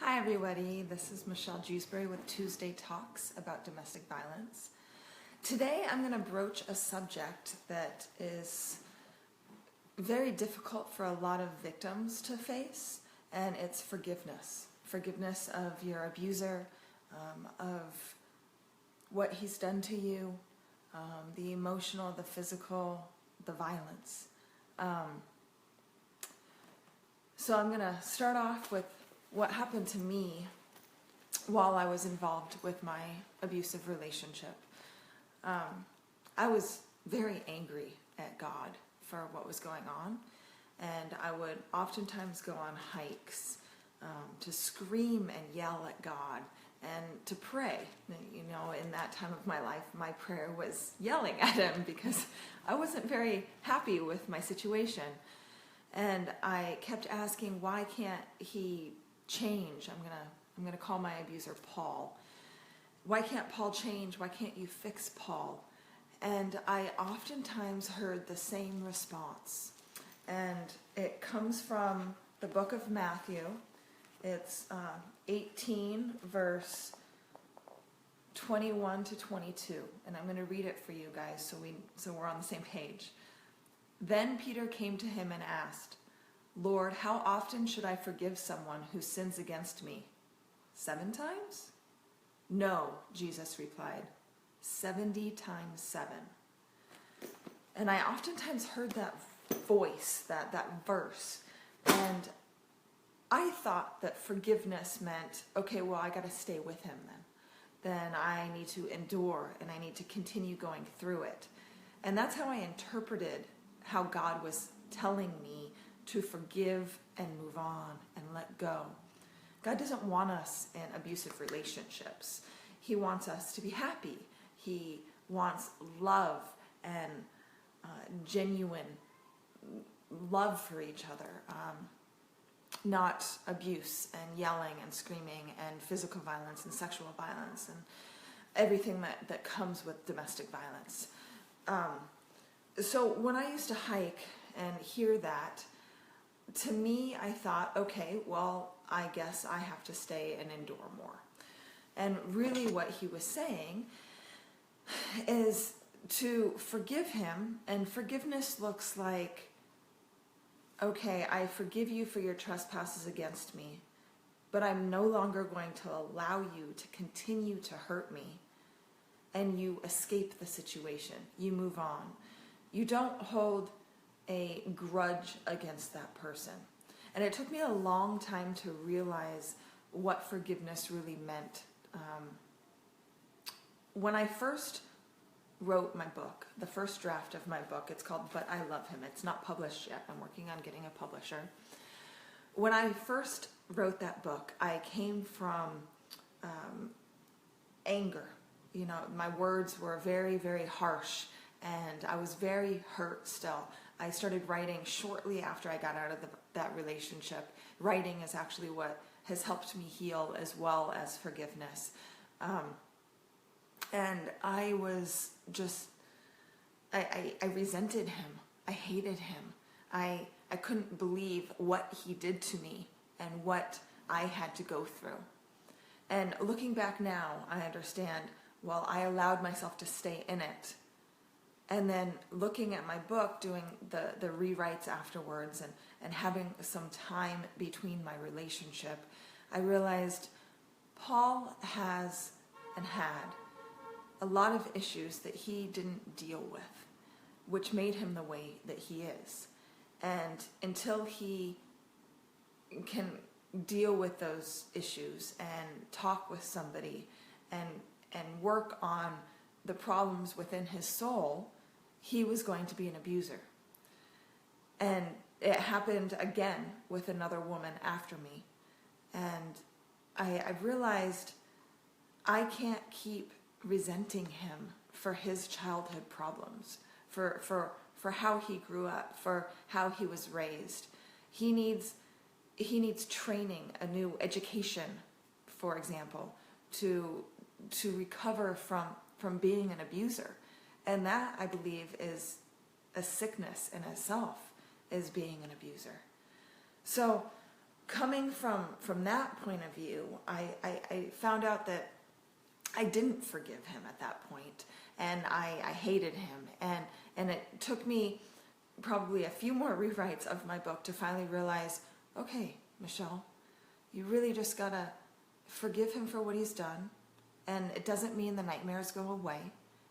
Hi everybody, this is Michelle Jewsbury with Tuesday Talks about domestic violence. Today I'm going to broach a subject that is very difficult for a lot of victims to face, and it's forgiveness. Forgiveness of your abuser, of what he's done to you, the emotional, the physical, the violence. So I'm going to start off with what happened to me while I was involved with my abusive relationship. I was very angry at God for what was going on, and I would oftentimes go on hikes to scream and yell at God and to pray. You know, in that time of my life, my prayer was yelling at him because I wasn't very happy with my situation. And I kept asking, why can't he change? I'm gonna call my abuser Paul. Why can't Paul change? Why can't you fix Paul? And I oftentimes heard the same response. And it comes from the book of Matthew. It's 18 verse 21 to 22. And I'm going to read it for you guys so we're on the same page. Then Peter came to him and asked, Lord, how often should I forgive someone who sins against me? 7 times? No, Jesus replied, 70 times 7. And I oftentimes heard that voice, that verse, and I thought that forgiveness meant, okay, well, I got to stay with him then. Then I need to endure and I need to continue going through it. And that's how I interpreted how God was telling me to forgive and move on and let go. God doesn't want us in abusive relationships. He wants us to be happy. He wants love and genuine love for each other, not abuse and yelling and screaming and physical violence and sexual violence and everything that comes with domestic violence. So when I used to hike and hear that, to me, I thought, okay, well, I guess I have to stay and endure more. And really what he was saying is to forgive him, and forgiveness looks like, okay, I forgive you for your trespasses against me, but I'm no longer going to allow you to continue to hurt me, and you escape the situation. You move on. You don't hold a grudge against that person. And it took me a long time to realize what forgiveness really meant. When I first wrote my book, the first draft of my book, it's called But I Love Him. It's not published yet. I'm working on getting a publisher. When I first wrote that book, I came from anger. You know, my words were very, very harsh, and I was very hurt still. I started writing shortly after I got out of that relationship. Writing is actually what has helped me heal, as well as forgiveness. And I was just, I resented him. I hated him. I couldn't believe what he did to me and what I had to go through. And looking back now, I understand, well, I allowed myself to stay in it. And then looking at my book, doing the rewrites afterwards and having some time between my relationship, I realized Paul has and had a lot of issues that he didn't deal with, which made him the way that he is. And until he can deal with those issues and talk with somebody and work on the problems within his soul, he was going to be an abuser. And it happened again with another woman after me. And I realized I can't keep resenting him for his childhood problems, for how he grew up, for how he was raised. He needs training, a new education, for example, to recover from being an abuser. And that, I believe, is a sickness in itself, is being an abuser. So coming from that point of view, I found out that I didn't forgive him at that point, and I hated him, and it took me probably a few more rewrites of my book to finally realize, okay, Michelle, you really just gotta forgive him for what he's done, and it doesn't mean the nightmares go away.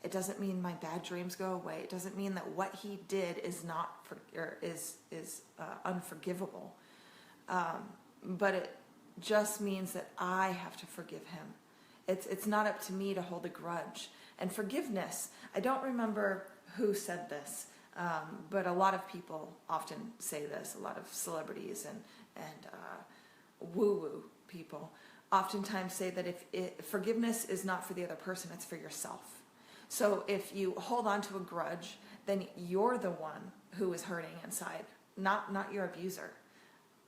It doesn't mean my bad dreams go away. It doesn't mean that what he did is unforgivable. But it just means that I have to forgive him. It's not up to me to hold a grudge. And forgiveness, I don't remember who said this, but a lot of people often say this. A lot of celebrities and woo-woo people oftentimes say that forgiveness is not for the other person, it's for yourself. So if you hold on to a grudge, then you're the one who is hurting inside, not your abuser.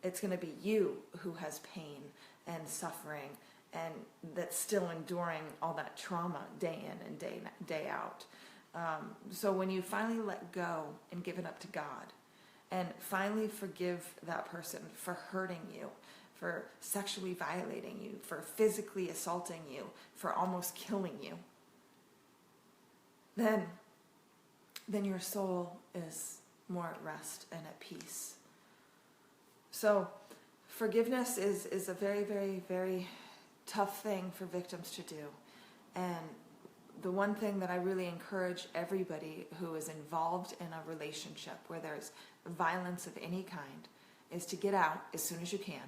It's going to be you who has pain and suffering and that's still enduring all that trauma day in and day out. So when you finally let go and give it up to God and finally forgive that person for hurting you, for sexually violating you, for physically assaulting you, for almost killing you, then your soul is more at rest and at peace. So forgiveness is a very, very, very tough thing for victims to do. And the one thing that I really encourage everybody who is involved in a relationship where there's violence of any kind is to get out as soon as you can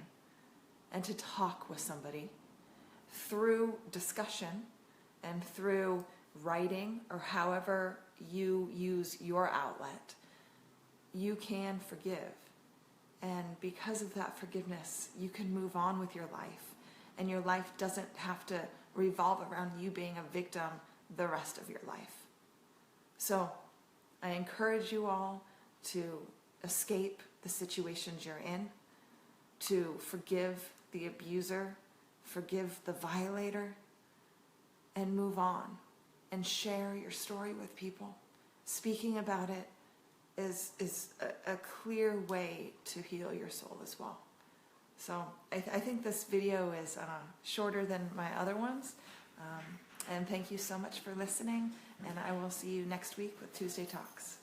and to talk with somebody through discussion and through writing or however you use your outlet. You can forgive. And because of that forgiveness, you can move on with your life. And your life doesn't have to revolve around you being a victim the rest of your life. So I encourage you all to escape the situations you're in, to forgive the abuser, forgive the violator, and move on and share your story with people. Speaking about it is a clear way to heal your soul as well. So I think this video is shorter than my other ones. And thank you so much for listening. And I will see you next week with Tuesday Talks.